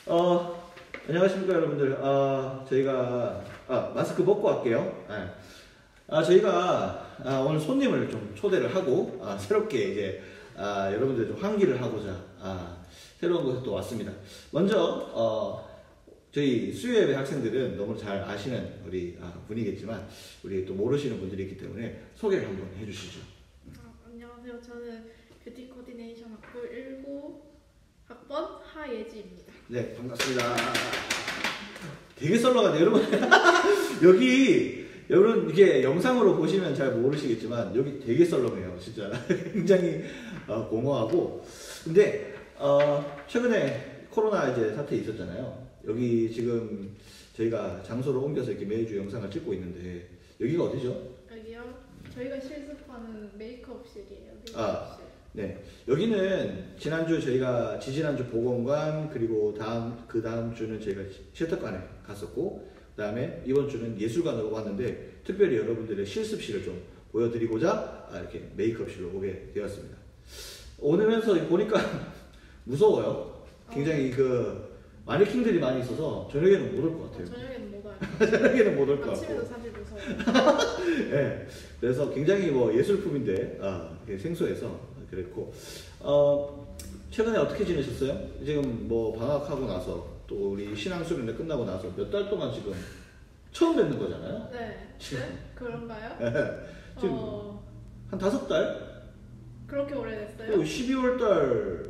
안녕하십니까 여러분들. 저희가 마스크 벗고 할게요. 저희가 오늘 손님을 좀 초대를 하고 새롭게 이제 여러분들 좀 환기를 하고자 새로운 곳에 또 왔습니다. 먼저 저희 수요예배 학생들은 너무 잘 아시는 우리 분이겠지만 우리 또 모르시는 분들이 있기 때문에 소개를 한번 해주시죠. 안녕하세요. 저는 뷰티 코디네이션 학부 19학번 하예지입니다. 네, 반갑습니다. 되게 썰렁하네 여러분. 여러분 이게 영상으로 보시면 잘 모르시겠지만 여기 되게 썰렁해요 진짜. 굉장히 공허하고. 근데 최근에 코로나 이제 사태 있었잖아요. 여기 지금 저희가 장소를 옮겨서 이렇게 매주 영상을 찍고 있는데 여기가 어디죠? 여기요? 저희가 실습하는 메이크업실이에요. 네. 여기는 지난주 저희가 지지난주 보건관, 그리고 그 다음 주는 저희가 실습관에 갔었고, 그 다음에 이번 주는 예술관으로 왔는데 특별히 여러분들의 실습실을 좀 보여드리고자 이렇게 메이크업실로 오게 되었습니다. 오면서 보니까 무서워요. 굉장히 마네킹들이 많이 있어서 저녁에는 못 올 것 같아요. 저녁에는 못 와요. 저녁에는 못 올 것 같고. 아침에도 사실 무서워요. 네. 그래서 굉장히 예술품인데 생소해서 그랬고. 최근에 어떻게 지내셨어요? 지금 방학하고 나서 또 우리 신앙수련회 끝나고 나서 몇 달 동안 지금 처음 뵙는 거잖아요? 네. 네? 그런가요? 지금 한 5달? 그렇게 오래됐어요? 12월 달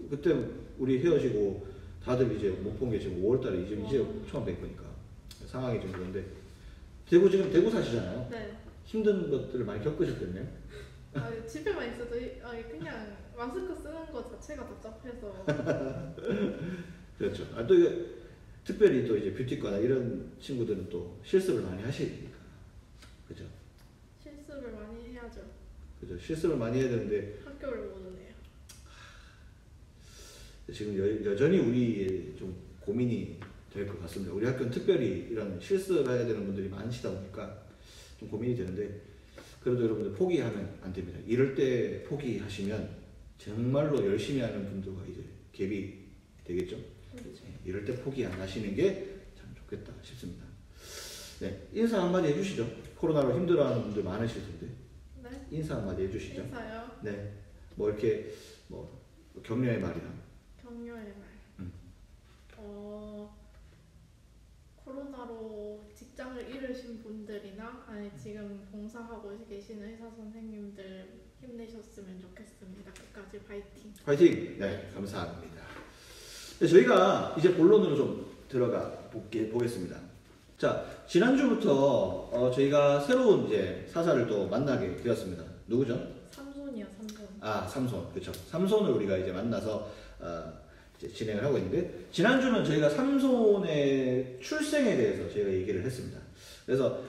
그때 우리 헤어지고 다들 이제 못 본 게 지금 5월 달에 이제 처음 뵌 거니까 상황이 좀 그런데 지금 대구 사시잖아요? 네. 힘든 것들을 많이 겪으셨겠네요? 집에만 있어도 그냥 마스크 쓰는 것 자체가 답답해서. 그렇죠. 또 이게 특별히 또 이제 뷰티과나 이런 친구들은 또 실습을 많이 하시니까. 그죠? 실습을 많이 해야죠. 그죠. 실습을 많이 해야 되는데 학교를 못 오네요. 지금 여전히 우리 좀 고민이 될 것 같습니다. 우리 학교는 특별히 이런 실습해야 되는 분들이 많으시다 보니까 좀 고민이 되는데, 그래도 여러분들 포기하면 안 됩니다. 이럴 때 포기하시면 정말로 열심히 하는 분들과 이제 갭이 되겠죠. 그렇죠. 이럴 때 포기 안 하시는 게 참 좋겠다 싶습니다. 네, 인사 한마디 해주시죠. 코로나로 힘들어하는 분들 많으실 텐데. 네? 인사 한마디 해주시죠. 인사요? 네, 이렇게 격려의 말이나. 격려의 말. 코로나로 직장을 잃으신 분들이나 지금 봉사하고 계시는 의사 선생님들 힘내셨으면 좋겠습니다. 끝까지 파이팅! 파이팅! 네, 감사합니다. 네, 저희가 이제 본론으로 좀 들어가 보겠습니다. 자, 지난주부터 저희가 새로운 이제 사사를 또 만나게 되었습니다. 누구죠? 삼손이요, 삼손. 삼손. 그렇죠. 삼손을 우리가 이제 만나서 이제 진행을 하고 있는데, 지난주는 저희가 삼손의 출생에 대해서 저희가 얘기를 했습니다. 그래서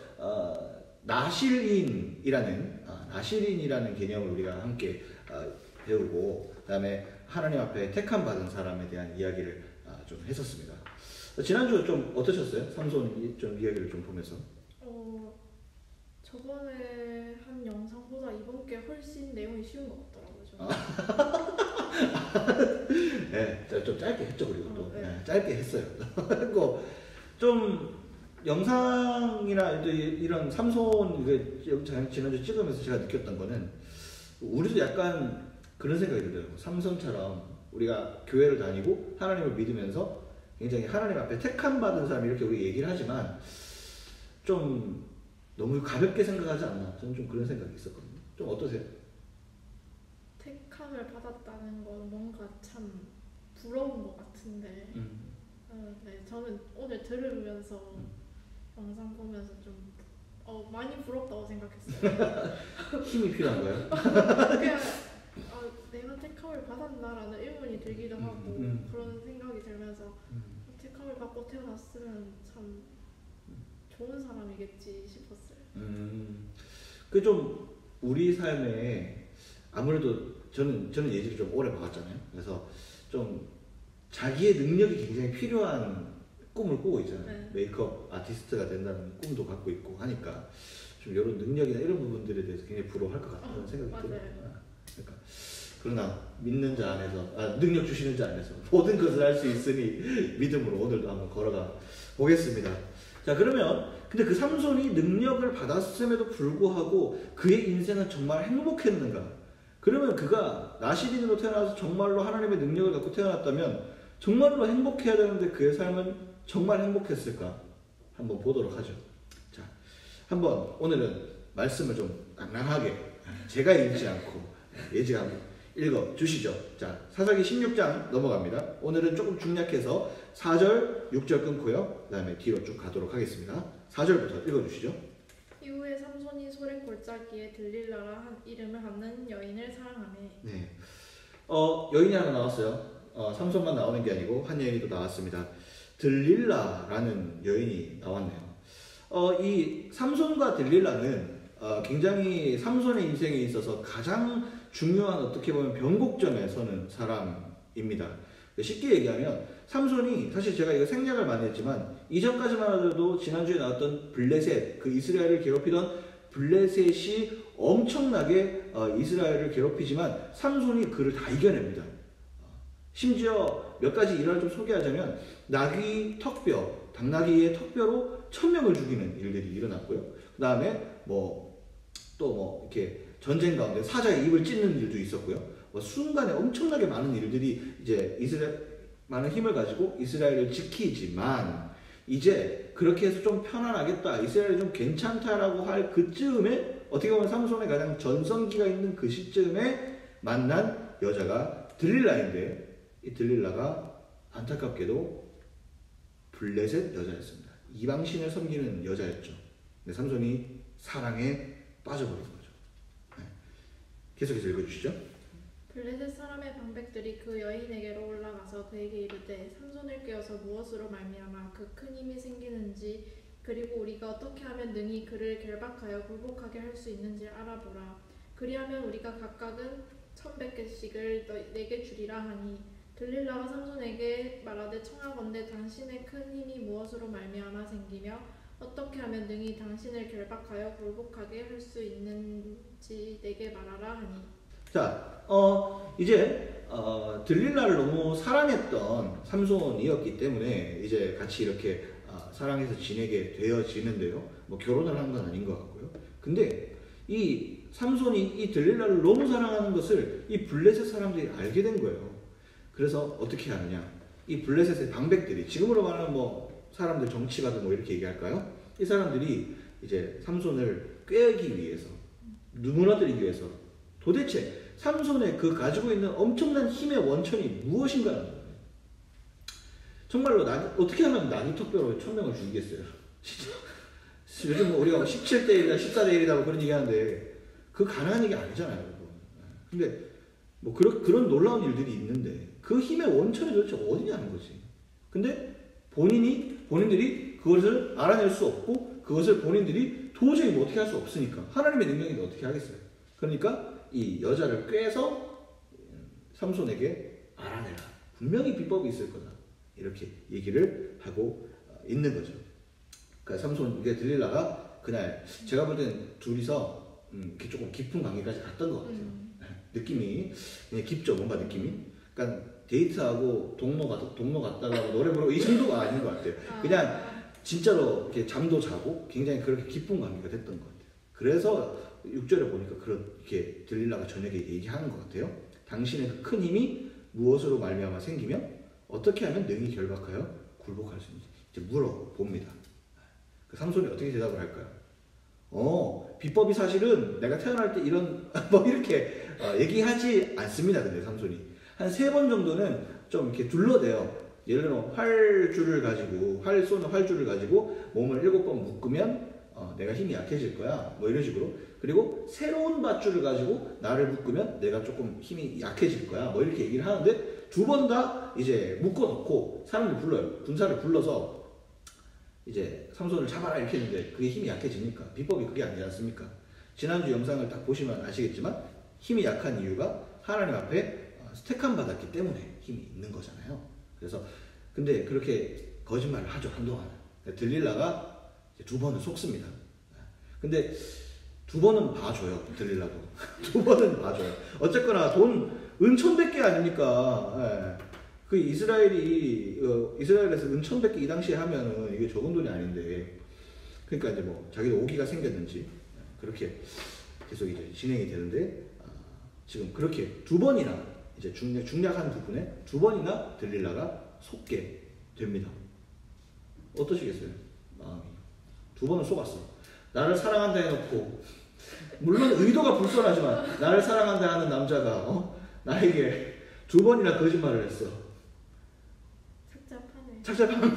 나실인이라는 개념을 우리가 함께 배우고, 그다음에 하나님 앞에 택함 받은 사람에 대한 이야기를 좀 했었습니다. 지난주 좀 어떠셨어요? 삼손 좀 이야기를 좀 보면서. 저번에 한 영상보다 이번 게 훨씬 내용이 쉬운 것 같더라고요. 네, 좀 짧게 했죠. 그리고 또 네. 짧게 했어요. 그리고 좀 영상이나 이런 삼손 지난주 찍으면서 제가 느꼈던 거는, 우리도 약간 그런 생각이 들어요. 삼손처럼 우리가 교회를 다니고 하나님을 믿으면서 굉장히 하나님 앞에 택함 받은 사람 이렇게 우리 얘기를 하지만 좀 너무 가볍게 생각하지 않나? 저는 좀 그런 생각이 있었거든요. 좀 어떠세요? 택함을 받았다는 건 뭔가 참 부러운 것 같은데, 네, 저는 오늘 들으면서 영상 보면서 좀 많이 부럽다고 생각했어요. 힘이 필요한 거예요? 그냥 내가 택함을 받았나라는 의문이 들기도 하고 그런 생각이 들면서 택함을 받고 태어났으면 참 좋은 사람이겠지 싶었어요. 그 좀 우리 삶에 아무래도 저는 예지를 좀 오래 봐왔잖아요. 그래서 좀 자기의 능력이 굉장히 필요한 꿈을 꾸고 있잖아요. 네. 메이크업 아티스트가 된다는 꿈도 갖고 있고 하니까 좀 이런 능력이나 이런 부분들에 대해서 굉장히 부러워할 것 같다는 생각이 들어요. 그러니까 그러나 믿는 자 안에서 능력 주시는 자 안에서 모든 것을 할 수 있으니 믿음으로 오늘도 한번 걸어가 보겠습니다. 자, 그러면 근데 그 삼손이 능력을 받았음에도 불구하고 그의 인생은 정말 행복했는가? 그러면 그가 나시린으로 태어나서 정말로 하나님의 능력을 갖고 태어났다면 정말로 행복해야 되는데 그의 삶은 정말 행복했을까? 한번 보도록 하죠. 자, 한번 오늘은 말씀을 좀 낭낭하게 제가 읽지 않고 예지하고 읽어 주시죠. 자, 사사기 16장 넘어갑니다. 오늘은 조금 중략해서 4절, 6절 끊고요. 그 다음에 뒤로 쭉 가도록 하겠습니다. 4절부터 읽어 주시죠. 이후에 삼손이 소래 골짜기에 들릴라라 한 이름을 갖는 여인을 사랑하매. 네. 여인이 하나 나왔어요. 삼손만 나오는 게 아니고 한 여인이 또 나왔습니다. 들릴라라는 여인이 나왔네요. 이 삼손과 들릴라는 굉장히 삼손의 인생에 있어서 가장 중요한 어떻게 보면 변곡점에 서는 사람입니다. 쉽게 얘기하면 삼손이 사실 제가 이거 생략을 많이 했지만 이전까지만 하더라도 지난주에 나왔던 블레셋, 그 이스라엘을 괴롭히던 블레셋이 엄청나게 이스라엘을 괴롭히지만 삼손이 그를 다 이겨냅니다. 심지어 몇 가지 일화를 좀 소개하자면 나귀 턱뼈, 당나귀의 턱뼈로 1000명을 죽이는 일들이 일어났고요. 그 다음에 또 이렇게 전쟁 가운데 사자의 입을 찢는 일도 있었고요. 순간에 엄청나게 많은 일들이 이제 많은 힘을 가지고 이스라엘을 지키지만 이제 그렇게 해서 좀 편안하겠다, 이스라엘이 좀 괜찮다라고 할 그쯤에 어떻게 보면 삼손의 가장 전성기가 있는 그 시점에 만난 여자가 들릴라인데 이 들릴라가 안타깝게도 블레셋 여자였습니다. 이방신을 섬기는 여자였죠. 근데 삼손이 사랑에 빠져버린 거죠. 네. 계속해서 읽어주시죠. 블레셋 사람의 방백들이 그 여인에게로 올라가서 그에게 이르되 삼손을 꿰어서 무엇으로 말미암아 그 큰 힘이 생기는지 그리고 우리가 어떻게 하면 능히 그를 결박하여 굴복하게 할 수 있는지 알아보라. 그리하면 우리가 각각은 1100개씩을 내게 주리라 하니 들릴라가 삼손에게 말하되 청하건대 당신의 큰 힘이 무엇으로 말미암아 생기며 어떻게 하면 능히 당신을 결박하여 굴복하게 할 수 있는지 내게 말하라 하니. 자, 이제 들릴라를 너무 사랑했던 삼손이었기 때문에 이제 같이 이렇게 사랑해서 지내게 되어지는데요. 뭐 결혼을 한 건 아닌 것 같고요. 근데 이 삼손이 이 들릴라를 너무 사랑하는 것을 이 블레셋 사람들이 알게 된 거예요. 그래서 어떻게 하느냐? 이 블레셋의 방백들이 지금으로 말하면 사람들 정치가든 이렇게 얘기할까요? 이 사람들이 이제 삼손을 꿰기 위해서, 무너뜨리기 위해서 도대체 삼손의 그 가지고 있는 엄청난 힘의 원천이 무엇인가라는 거예요. 정말로 어떻게 하면 나귀 턱뼈로 1000명을 죽이겠어요? 진짜 요즘 우리가 17대1이다 14대1이다 그런 얘기 하는데 그 가능한 얘기 아니잖아요. 여러분. 근데 그런 놀라운 일들이 있는데 그 힘의 원천이 도대체 어디냐는 거지. 근데 본인들이 그것을 알아낼 수 없고 그것을 본인들이 도저히 어떻게 할 수 없으니까 하나님의 능력인데 어떻게 하겠어요. 그러니까 이 여자를 꿰서 삼손에게 알아내라. 분명히 비법이 있을 거다. 이렇게 얘기를 하고 있는 거죠. 그러니까 삼손에게 들릴라가 그날 제가 볼 때는 둘이서 이렇게 조금 깊은 관계까지 갔던 것 같아요. 느낌이 그냥 깊죠. 뭔가 느낌이. 그러니까 데이트하고 동로 갔다가 노래 부르고 이 정도가 아닌 것 같아요. 그냥 진짜로 이렇게 잠도 자고 굉장히 그렇게 깊은 관계가 됐던 것 같아요. 그래서 6절에 보니까 그렇게 들릴라가 저녁에 얘기하는 것 같아요. 당신의 그 큰 힘이 무엇으로 말미암아 생기며 어떻게 하면 능히 결박하여 굴복할 수 있는지 이제 물어봅니다. 그 삼손이 어떻게 대답을 할까요? 비법이 사실은 내가 태어날 때 이런 이렇게 얘기하지 않습니다. 근데 삼손이 한 3번 정도는 좀 이렇게 둘러대요. 예를 들어 활 쏘는 활줄을 가지고 몸을 7번 묶으면 내가 힘이 약해질 거야. 이런 식으로. 그리고 새로운 밧줄을 가지고 나를 묶으면 내가 조금 힘이 약해질 거야. 이렇게 얘기를 하는데 2번 다 이제 묶어놓고 사람들 불러요. 군사를 불러서 이제 삼손을 잡아라 이렇게 했는데 그게 힘이 약해지니까 비법이 그게 아니지 않습니까? 지난주 영상을 딱 보시면 아시겠지만 힘이 약한 이유가 하나님 앞에 스택함 받았기 때문에 힘이 있는 거잖아요. 그래서 근데 그렇게 거짓말을 하죠. 한동안 들릴라가 2번을 속습니다. 근데 두 번은 봐줘요. 들릴라도. 두 번은 봐줘요. 어쨌거나 돈 은천백개 아닙니까? 예. 그 이스라엘에서 은천백개 이 당시에 하면은 이게 적은 돈이 아닌데, 그러니까 이제 뭐 자기도 오기가 생겼는지 그렇게 계속 이제 진행이 되는데, 지금 그렇게 두 번이나 이제 중략한 부분에 두 번이나 들릴라가 속게 됩니다. 어떠시겠어요? 마음이 두 번은 속았어. 나를 사랑한다 해놓고, 물론 의도가 불순하지만 나를 사랑한다 하는 남자가 나에게 두 번이나 거짓말을 했어. 착잡하네.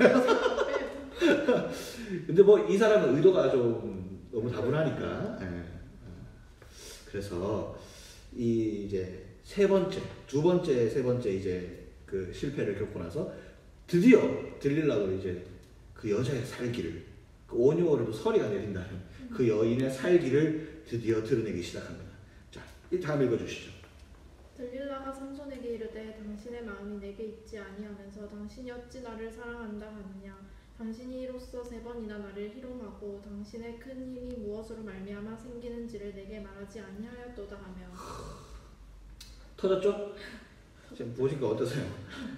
근데 뭐 이 사람은 의도가 좀 너무 다분하니까. 그래서 이 이제 세 번째 이제 그 실패를 겪고 나서 드디어 들릴라도 이제 그 여자의 살기를, 그 온유월에도 서리가 내린다는 그 여인의 살기를 드디어 드러내기 시작합니다. 자, 이 다음 읽어주시죠. 들릴라가 삼손에게 이르되 당신의 마음이 내게 있지 아니하면서 당신이 어찌 나를 사랑한다 하느냐. 당신이 이로써 세 번이나 나를 희롱하고 당신의 큰 힘이 무엇으로 말미암아 생기는지를 내게 말하지 아니하였도다 하며. 터졌죠? 지금 보시니까 어떠세요?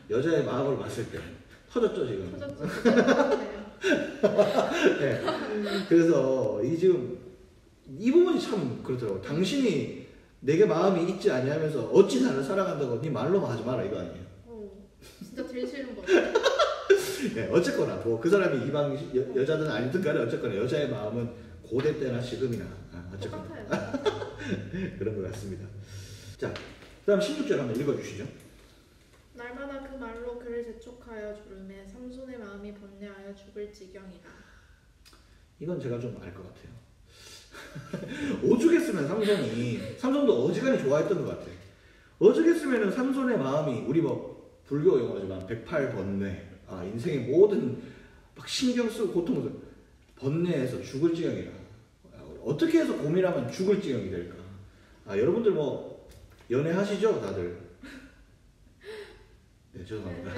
여자의 마음을 봤을 때 터졌죠 지금? 터졌죠. 네. 그래서 지금 이 부분이 참 그렇더라고요. 당신이 내게 마음이 있지 아니하면서 어찌 나를 사랑한다고 네 말로만 하지 마라 이거 아니에요? 진짜 제일 싫은 거 같아요. 네, 어쨌거나 뭐 그 사람이 이방 여자든 아니든 간에 어쨌거나 여자의 마음은 고대 때나 지금이나 어쨌거나 그런 것 같습니다. 자, 그다음 16절 한번 읽어주시죠. 날마다 그 말로 그를 재촉하여 주름에 삼손의 마음이 번뇌하여 죽을 지경이라. 이건 제가 좀 알 것 같아요. 오죽했으면 삼손도 어지간히 좋아했던 것 같아요. 오죽했으면 삼손의 마음이, 우리 뭐 불교 용어지만 108번뇌, 인생의 모든 막 신경 쓰고 고통을 번뇌해서 죽을 지경이라. 어떻게 해서 고민하면 죽을 지경이 될까? 여러분들 뭐 연애하시죠 다들? 네, 죄송합니다.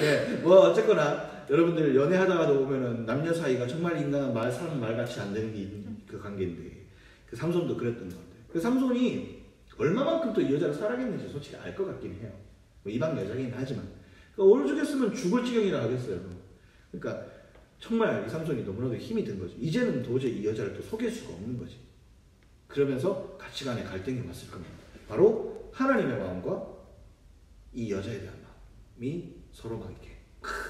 네, 뭐 어쨌거나 여러분들 연애하다가도 보면은 남녀 사이가 정말 인간은 사람 말같이 안 되는 게 그 관계인데, 그 삼손도 그랬던 것 같아요. 그 삼손이 얼마만큼 또 이 여자를 사랑했는지 솔직히 알 것 같긴 해요. 뭐 이방 여자긴 하지만. 그러니까 오죽했으면 죽을 지경이라 하겠어요. 그러니까 정말 이 삼손이 너무나도 힘이 든 거죠. 이제는 도저히 이 여자를 또 속일 수가 없는 거지. 그러면서 가치관의 갈등이 왔을 겁니다. 바로 하나님의 마음과 이 여자에 대한 마음이 서로 막 이렇게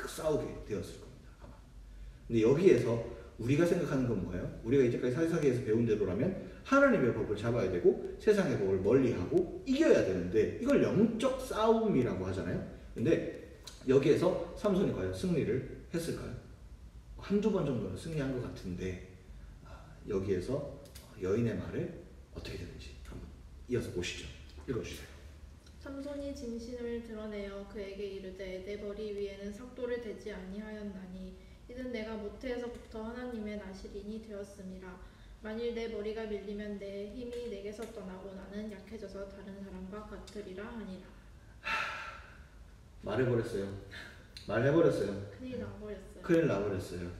싸우게 되었을 겁니다. 아마. 근데 여기에서 우리가 생각하는 건 뭐예요? 우리가 이제까지 사사기에서 배운 대로라면 하나님의 법을 잡아야 되고 세상의 법을 멀리하고 이겨야 되는데, 이걸 영적 싸움이라고 하잖아요. 근데 여기에서 삼손이 과연 승리를 했을까요? 한두 번 정도는 승리한 것 같은데, 여기에서 여인의 말을 어떻게 되는지 한번 이어서 보시죠. 읽어주세요. 삼손이 진신을 드러내어 그에게 이르되 내 머리 위에는 삭도를 대지 아니하였나니 이는 내가 모태에서부터 하나님의 나시린이 되었음이라. 만일 내 머리가 밀리면 내 힘이 내게서 떠나고 나는 약해져서 다른 사람과 같으리라 하니라. 말해버렸어요. 큰일 나버렸어요.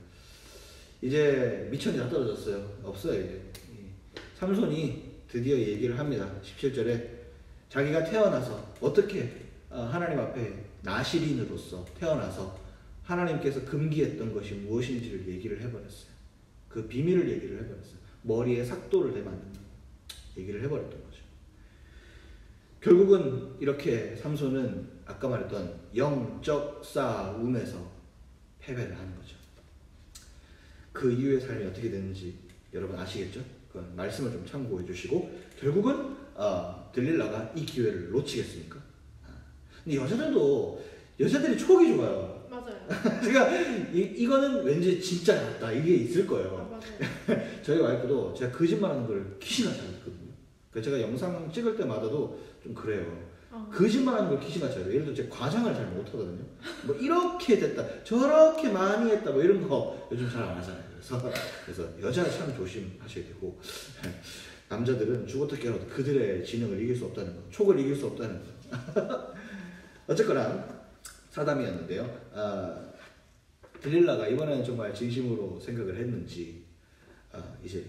이제 미천이 다 떨어졌어요. 없어요 이제. 삼손이 드디어 얘기를 합니다. 17절에 자기가 태어나서 어떻게 하나님 앞에 나시린으로서 태어나서 하나님께서 금기했던 것이 무엇인지를 얘기를 해버렸어요. 그 비밀을 얘기를 해버렸어요. 머리에 삭도를 대만든 얘기를 해버렸던 거죠. 결국은 이렇게 삼손은 아까 말했던 영적 싸움에서 패배를 하는 거죠. 그 이후의 삶이 어떻게 되는지 여러분 아시겠죠? 그 말씀을 좀 참고해 주시고, 결국은 들릴라가 이 기회를 놓치겠습니까? 근데 여자들이 촉이 좋아요. 맞아요. 그러니까 이거는 왠지 진짜 같다 이게 있을 거예요. 맞아요. 저희 와이프도 제가 거짓말하는 걸 귀신같이 하거든요. 그러니까 제가 영상 찍을 때마다도 좀 그래요. 거짓말하는 걸 귀신같이 해요. 예를 들어 제가 과장을 잘 못하거든요. 뭐 이렇게 됐다, 저렇게 많이 했다, 뭐 이런 거 요즘 잘 안 하잖아요. 그래서 여자는 참 조심하셔야 되고, 남자들은 죽었다 깨어나도 그들의 지능을 이길 수 없다는 거, 촉을 이길 수 없다는 거. 어쨌거나 사담이었는데요. 들릴라가 이번에는 정말 진심으로 생각을 했는지 이제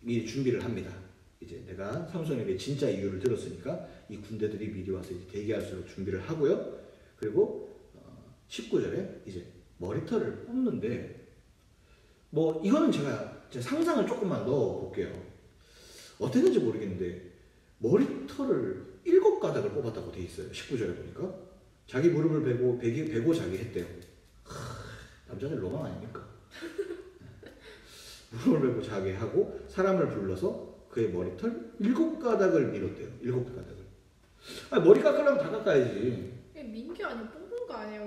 미리 준비를 합니다. 이제 내가 삼손에게 진짜 이유를 들었으니까 이 군대들이 미리 와서 이제 대기할 수 있도록 준비를 하고요. 그리고 19절에 이제 머리털을 뽑는데 뭐 이거는 제가 제 상상을 조금만 넣어 볼게요. 어땠는지 모르겠는데 머리털을 7가닥을 뽑았다고 돼 있어요. 19절에 보니까 자기 무릎을 베고 자기 했대요. 남자들 로망 아닙니까? 무릎을 베고 자기 하고 사람을 불러서 그의 머리털 7가닥을 밀었대요. 7가닥을. 아니, 머리 깎으려면 다 깎아야지. 이게 민기 아니야 뽑은 거 아니에요?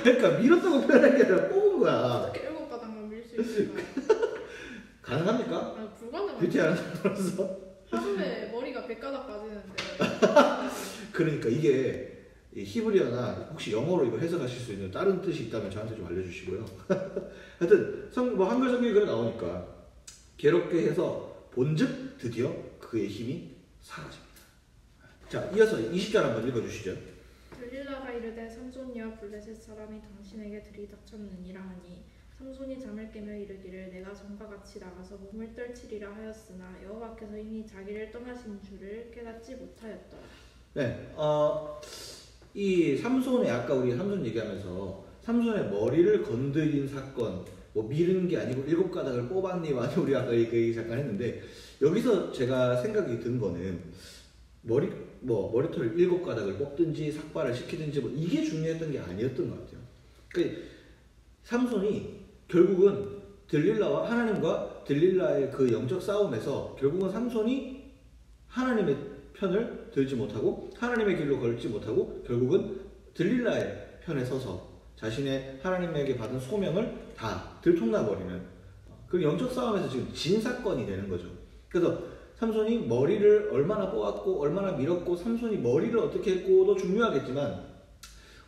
그러니까 밀었다고 표현한 게 아니라 뽑은 거야. 어떻게 7가닥만 밀 수 있을까요? 가능합니까? 아, 불가능하죠. 뷰티 하는 사람으로서. 하루에 머리가 100가닥 빠지는데. 그러니까 이게 히브리어나 혹시 영어로 이거 해석하실 수 있는 다른 뜻이 있다면 저한테 좀 알려주시고요. 하여튼 뭐 한글 성경에 그래 나오니까 괴롭게 해서 본즉 드디어 그의 힘이 사라집니다. 자, 이어서 20절 한번 읽어주시죠. 들릴라가 이르되 삼손이와 블레셋 사람이 당신에게 들이닥쳤느니라 하니 삼손이 잠을 깨며 이르기를 내가 전과 같이 나가서 몸을 떨치리라 하였으나 여호와께서 이미 자기를 떠나신 줄을 깨닫지 못하였더라. 네, 이 삼손의 아까 우리 삼손 얘기하면서 삼손의 머리를 건드린 사건, 뭐 미는 게 아니고 7가닥을 뽑았니와 우리 아까 얘기 잠깐 했는데 여기서 제가 생각이 든 거는 머리털 7가닥을 뽑든지 삭발을 시키든지 뭐 이게 중요했던 게 아니었던 것 같아요. 그러니까 삼손이 결국은 들릴라와 하나님과 들릴라의 그 영적 싸움에서 결국은 삼손이 하나님의 편을 들지 못하고 하나님의 길로 걸지 못하고 결국은 들릴라의 편에 서서 자신의 하나님에게 받은 소명을 다 들통나버리는 그 영적 싸움에서 지금 진 사건이 되는 거죠. 그래서 삼손이 머리를 얼마나 뽑았고 얼마나 밀었고 삼손이 머리를 어떻게 했고도 중요하겠지만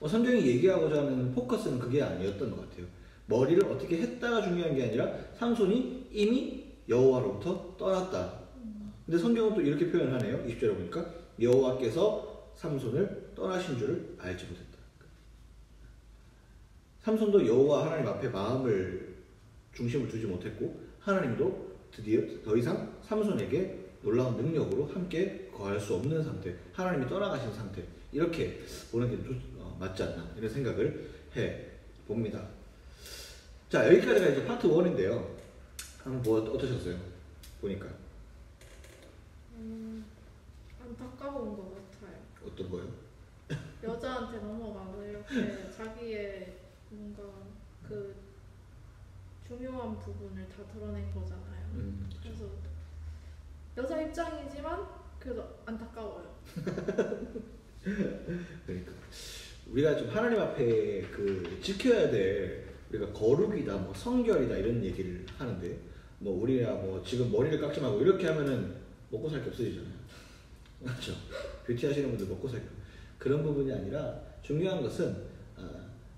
성경이 얘기하고자 하는 포커스는 그게 아니었던 것 같아요. 머리를 어떻게 했다가 중요한 게 아니라 삼손이 이미 여호와로부터 떠났다. 근데 성경은 또 이렇게 표현하네요. 20절에 보니까 여호와께서 삼손을 떠나신 줄을 알지 못했다. 삼손도 여호와 하나님 앞에 마음을 중심을 두지 못했고 하나님도 드디어 더 이상 삼손에게 놀라운 능력으로 함께 거할 수 없는 상태, 하나님이 떠나가신 상태, 이렇게 보는 게 맞지 않나 이런 생각을 해봅니다. 자, 여기까지가 이제 파트 1인데요 한번 뭐 어떠셨어요? 보니까 안타까운 것 같아요. 어떤 거요? 여자한테 넘어가서 이렇게 자기의 뭔가 그 중요한 부분을 다 드러낸 거잖아요. 그래서 여자 입장이지만 그래도 안타까워요. 그러니까 우리가 좀 하나님 앞에 그 지켜야 될 우리가 거룩이다, 뭐 성결이다 이런 얘기를 하는데 뭐 우리야 뭐 지금 머리를 깎지 말고 이렇게 하면은 먹고 살 게 없어지잖아요. 그렇죠? 뷰티 하시는 분들 먹고 살 게 그런 부분이 아니라 중요한 것은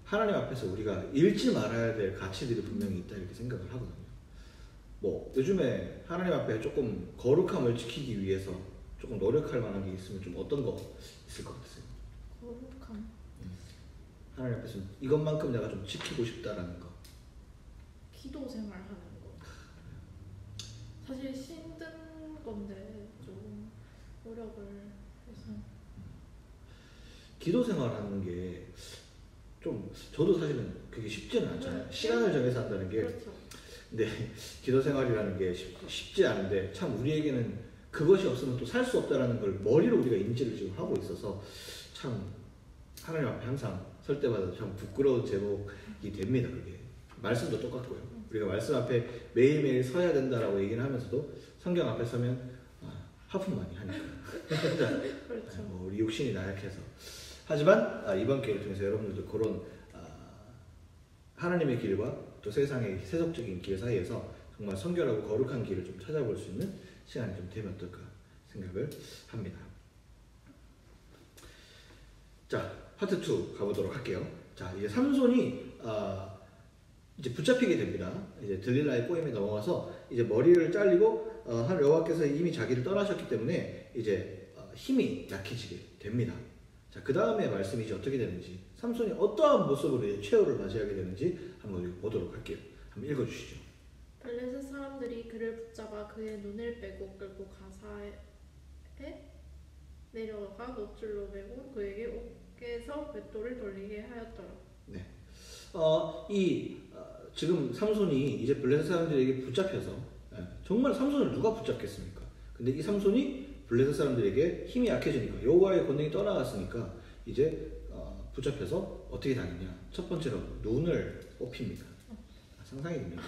하나님 앞에서 우리가 잃지 말아야 될 가치들이 분명히 있다 이렇게 생각을 하거든요. 뭐 요즘에 하나님 앞에 조금 거룩함을 지키기 위해서 조금 노력할 만한 게 있으면 좀 어떤 거 있을 것 같으세요? 거룩함. 하나님 앞에서 이것만큼 내가 좀 지키고 싶다라는 거. 기도 생활하는 거. 사실 힘든 건데 좀 노력을 해서. 기도 생활하는 게 좀 저도 사실은 그게 쉽지는 않잖아요. 시간을 정해서 한다는 게. 그렇죠. 근데 기도 생활이라는 게 쉽지 않은데 참 우리에게는 그것이 없으면 또 살 수 없다라는 걸 머리로 우리가 인지를 지금 하고 있어서 참 하나님 앞에 항상 설 때마다 참 부끄러운 제목이 됩니다. 그게 말씀도 똑같고요. 우리가 말씀 앞에 매일매일 서야 된다라고 얘기를 하면서도 성경 앞에 서면 하품 많이 하니까 그렇죠. 뭐 우리 육신이 나약해서 하지만 이번 기회를 통해서 여러분들도 그런 하나님의 길과 또 세상의 세속적인 길 사이에서 정말 성결하고 거룩한 길을 좀 찾아볼 수 있는 시간이 좀 되면 어떨까 생각을 합니다. 자, 파트 2 가보도록 할게요. 자, 이제 삼손이 이제 붙잡히게 됩니다. 이제 들릴라의 꼬임에 넘어가서 이제 머리를 잘리고 여호와께서 이미 자기를 떠나셨기 때문에 이제 힘이 약해지게 됩니다. 자, 그 다음에 말씀이 이제 어떻게 되는지 삼손이 어떠한 모습으로 최후를 맞이하게 되는지 한번 보도록 할게요. 한번 읽어주시죠. 블레셋 사람들이 그를 붙잡아 그의 눈을 빼고 끌고 가사에 내려가 노줄로 매고 그에게 옥에서 맷돌을 돌리게 하였더라. 네. 지금 삼손이 이제 블레셋 사람들에게 붙잡혀서 정말 삼손을 누가 붙잡겠습니까? 근데 이 삼손이 블레셋 사람들에게 힘이 약해지니까 여호와의 권능이 떠나갔으니까 이제 붙잡혀서 어떻게 당했냐? 첫 번째로 눈을 뽑힙니다. 상상이 됩니까?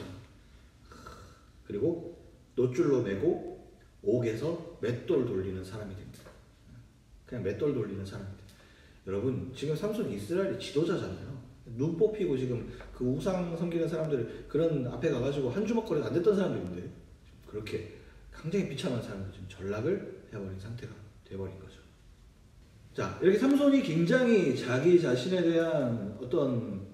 그리고 노줄로 매고 옥에서 맷돌 돌리는 사람이 됩니다. 그냥 맷돌 돌리는 사람이 돼요. 여러분 지금 삼손이 이스라엘의 지도자잖아요. 눈 뽑히고 지금 그 우상 섬기는 사람들 그런 앞에 가가지고 한 주먹거리도 안 됐던 사람들인데 그렇게 굉장히 비참한 사람들 지금 전락을 해버린 상태가 돼버린 거죠. 자, 이렇게 삼손이 굉장히 자기 자신에 대한 어떤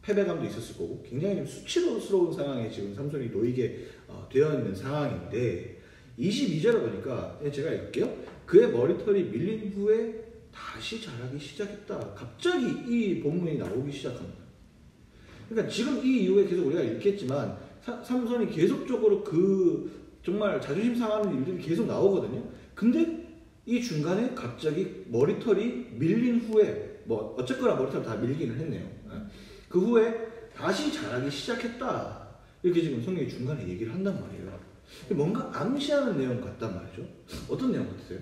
패배감도 있었을 거고 굉장히 좀 수치스러운 상황에 지금 삼손이 놓이게 되어 있는 상황인데 22절에 보니까 제가 읽을게요. 그의 머리털이 밀린 후에 다시 자라기 시작했다. 갑자기 이 본문이 나오기 시작합니다. 그러니까 지금 이 이후에 계속 우리가 읽겠지만 삼손이 계속적으로 그 정말 자존심 상하는 일들이 계속 나오거든요. 근데 이 중간에 갑자기 머리털이 밀린 후에 뭐 어쨌거나 머리털 다 밀기는 했네요. 그 후에 다시 자라기 시작했다. 이렇게 지금 성경이 중간에 얘기를 한단 말이에요. 뭔가 암시하는 내용 같단 말이죠. 어떤 내용 같으세요?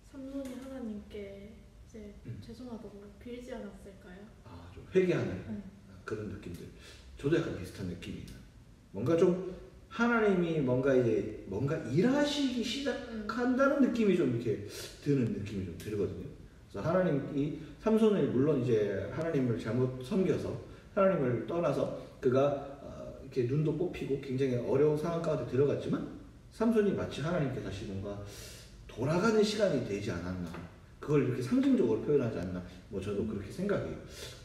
삼손이 하나님께 이제 죄송하다고 빌지 않았을까요? 좀 회개하는 그런 느낌들. 저도 약간 비슷한 느낌이에요. 뭔가 좀 하나님이 뭔가 일하시기 시작한다는 느낌이 좀 이렇게 드는 느낌이 좀 들거든요. 그래서 하나님이 삼손을 물론 이제 하나님을 잘못 섬겨서 하나님을 떠나서 그가 이렇게 눈도 뽑히고 굉장히 어려운 상황 가운데 들어갔지만 삼손이 마치 하나님께 다시 뭔가 돌아가는 시간이 되지 않았나, 그걸 이렇게 상징적으로 표현하지 않나, 뭐 저도 그렇게 생각이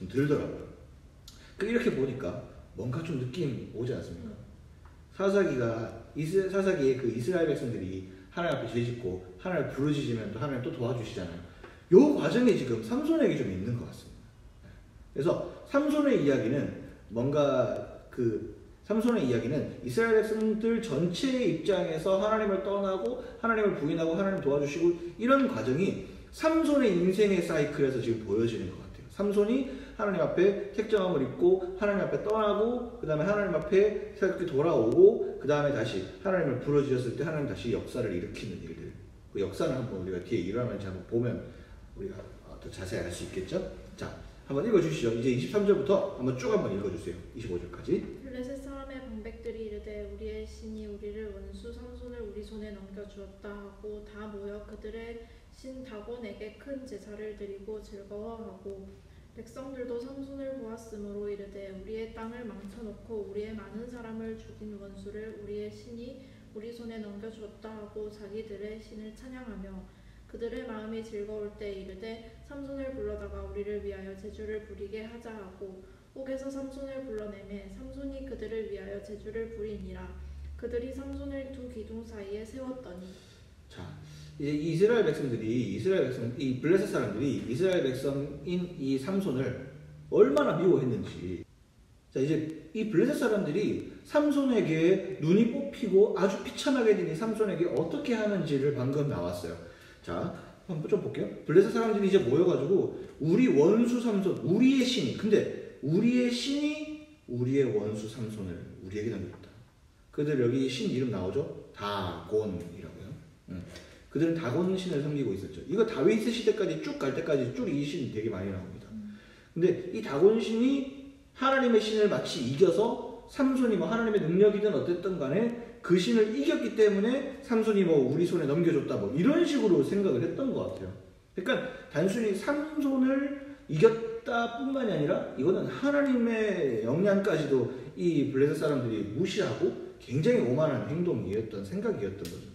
들더라고요. 이렇게 보니까 뭔가 좀 느낌 오지 않습니까? 사사기의 그 이스라엘 백성들이 하나님 앞에 죄짓고 하나님을 부르짖으면 또 하나님 또 도와주시잖아요. 요 과정이 지금 삼손에게 좀 있는 것 같습니다. 그래서 삼손의 이야기는 이스라엘 백성들 전체의 입장에서 하나님을 떠나고 하나님을 부인하고 하나님 도와주시고 이런 과정이 삼손의 인생의 사이클에서 지금 보여지는 것 같아요. 삼손이 하나님 앞에 택정함을 입고 하나님 앞에 떠나고 그 다음에 하나님 앞에 새롭게 돌아오고 그 다음에 다시 하나님을 부르짖었을 때 하나님 다시 역사를 일으키는 일들, 그 역사는 한번 우리가 뒤에 일어나는지 한번 보면 우리가 더 자세히 알 수 있겠죠? 자, 한번 읽어주시죠. 이제 23절부터 한번 쭉 한번 읽어주세요. 25절까지. 블레셋 사람의 방백들이 이르되 우리의 신이 우리를 원수 삼손을 우리 손에 넘겨주었다 하고 다 모여 그들의 신 다곤에게 큰 제사를 드리고 즐거워하고 백성들도 삼손을 보았으므로 이르되 우리의 땅을 망쳐놓고 우리의 많은 사람을 죽인 원수를 우리의 신이 우리 손에 넘겨주었다 하고 자기들의 신을 찬양하며 그들의 마음이 즐거울 때 이르되 삼손을 불러다가 우리를 위하여 제주를 부리게 하자 하고 옥에서 삼손을 불러내매 삼손이 그들을 위하여 제주를 부리니라. 그들이 삼손을 두 기둥 사이에 세웠더니. 자, 이제 이 블레셋 사람들이 이스라엘 백성인 이 삼손을 얼마나 미워했는지. 자, 이제 이 블레셋 사람들이 삼손에게 눈이 뽑히고 아주 비참하게 된 이 삼손에게 어떻게 하는지를 방금 나왔어요. 자, 한번 좀 볼게요. 블레셋 사람들이 이제 모여가지고 우리 원수 삼손, 우리의 신이, 근데 우리의 신이 우리의 원수 삼손을 우리에게 넘겼다. 그들 여기 신 이름 나오죠? 다곤이라고요. 그들은 다곤 신을 섬기고 있었죠. 이거 다윗 시대까지 쭉 갈 때까지 쭉 이 신 되게 많이 나옵니다. 근데 이 다곤 신이 하나님의 신을 마치 이겨서 삼손이 뭐 하나님의 능력이든 어쨌든 간에 그 신을 이겼기 때문에 삼손이 뭐 우리 손에 넘겨줬다 뭐 이런 식으로 생각을 했던 것 같아요. 그러니까 단순히 삼손을 이겼다 뿐만이 아니라 이거는 하나님의 영향까지도 이 블레셋 사람들이 무시하고 굉장히 오만한 행동이었던 생각이었던 거죠.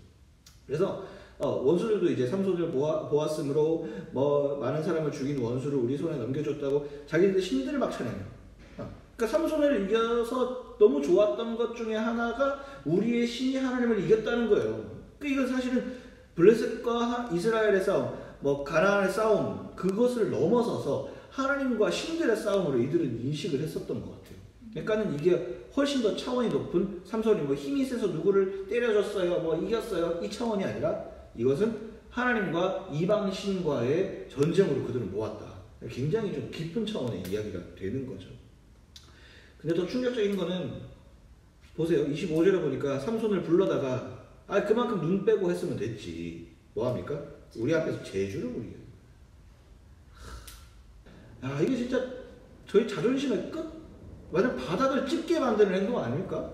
그래서 원수들도 이제 삼손을 보았으므로 뭐 많은 사람을 죽인 원수를 우리 손에 넘겨줬다고 자기들 신들을 막 찬양해요. 그러니까 삼손을 이겨서 너무 좋았던 것 중에 하나가 우리의 신이 하나님을 이겼다는 거예요. 그러니까 이건 사실은 블레셋과 이스라엘의 싸움, 뭐 가나안의 싸움, 그것을 넘어서서 하나님과 신들의 싸움으로 이들은 인식을 했었던 것 같아요. 그러니까는 이게 훨씬 더 차원이 높은 삼손이 뭐 힘이 세서 누구를 때려줬어요, 뭐 이겼어요 이 차원이 아니라 이것은 하나님과 이방 신과의 전쟁으로 그들을 모았다. 굉장히 좀 깊은 차원의 이야기가 되는 거죠. 근데 더 충격적인 거는 보세요. 25절에 보니까 삼손을 불러다가 그만큼 눈 빼고 했으면 됐지. 뭐합니까? 우리 앞에서 제주를 부리게. 이게 진짜 저희 자존심의 끝? 완전 바닥을 찢게 만드는 행동 아닙니까?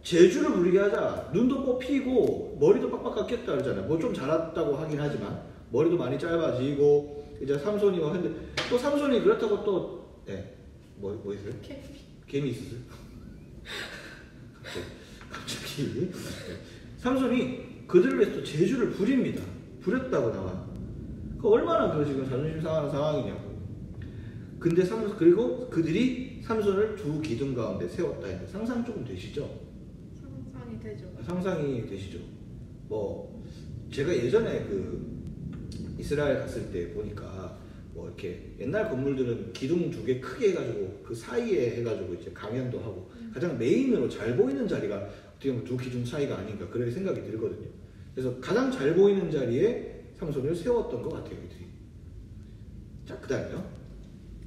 제주를 부리게 하자. 눈도 뽑히고 머리도 빡빡 깎였다 그러잖아요. 뭐 좀 자랐다고 하긴 하지만 머리도 많이 짧아지고 이제 삼손이 뭐 했는데 또 삼손이 그렇다고 또 뭐 있어요? 개미 있었어요? 갑자기 삼손이 그들을 위해서 또 제주를 부립니다. 부렸다고 나와. 얼마나 그 지금 자존심 상하는 상황이냐고. 근데 그리고 그들이 삼손을 두 기둥 가운데 세웠다 했는데 상상 조금 되시죠? 상상이 되죠. 상상이 되시죠? 뭐 제가 예전에 그 이스라엘 갔을 때 보니까 뭐 이렇게 옛날 건물들은 기둥 두 개 크게 해가지고 그 사이에 해가지고 이제 강연도 하고 가장 메인으로 잘 보이는 자리가 어떻게 보면 두 기둥 사이가 아닌가 그런 생각이 들거든요. 그래서 가장 잘 보이는 자리에 삼손을 세웠던 것 같아요, 이들이. 자, 그 다음에요.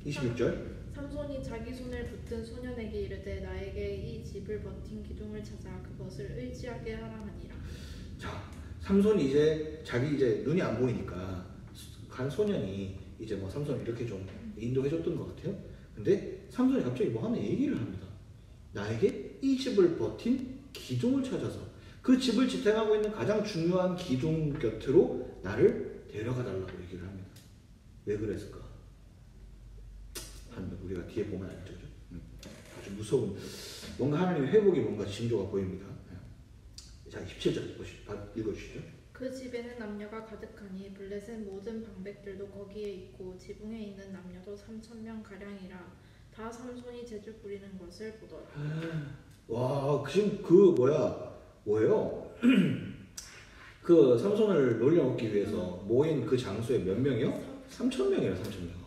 26절. 삼손이 자기 손을 붙든 소년에게 이르되 나에게 이 집을 버틴 기둥을 찾아 그것을 의지하게 하라 하니라. 자, 삼손이 이제 자기 이제 눈이 안 보이니까 간 소년이 이제 뭐 삼손을 이렇게 좀 인도해줬던 것 같아요. 근데 삼손이 갑자기 뭐 하나 얘기를 합니다. 나에게 이 집을 버틴 기둥을 찾아서 그 집을 지탱하고 있는 가장 중요한 기둥 곁으로 나를 데려가 달라고 얘기를 합니다. 왜 그랬을까? 우리가 뒤에 보면 알죠. 아주 무서운 뭔가 하나님의 회복이 뭔가 징조가 보입니다. 자, 17절 읽어주시죠. 그 집에는 남녀가 가득하니 블레셋 모든 방백들도 거기에 있고 지붕에 있는 남녀도 3,000명 가량이라 다 삼손이 제주 부리는 것을 보더라. 와, 지금 뭐예요? 그 삼손을 놀려먹기 위해서 모인 그 장소에 몇 명이요? 3,000명이라 3,000명.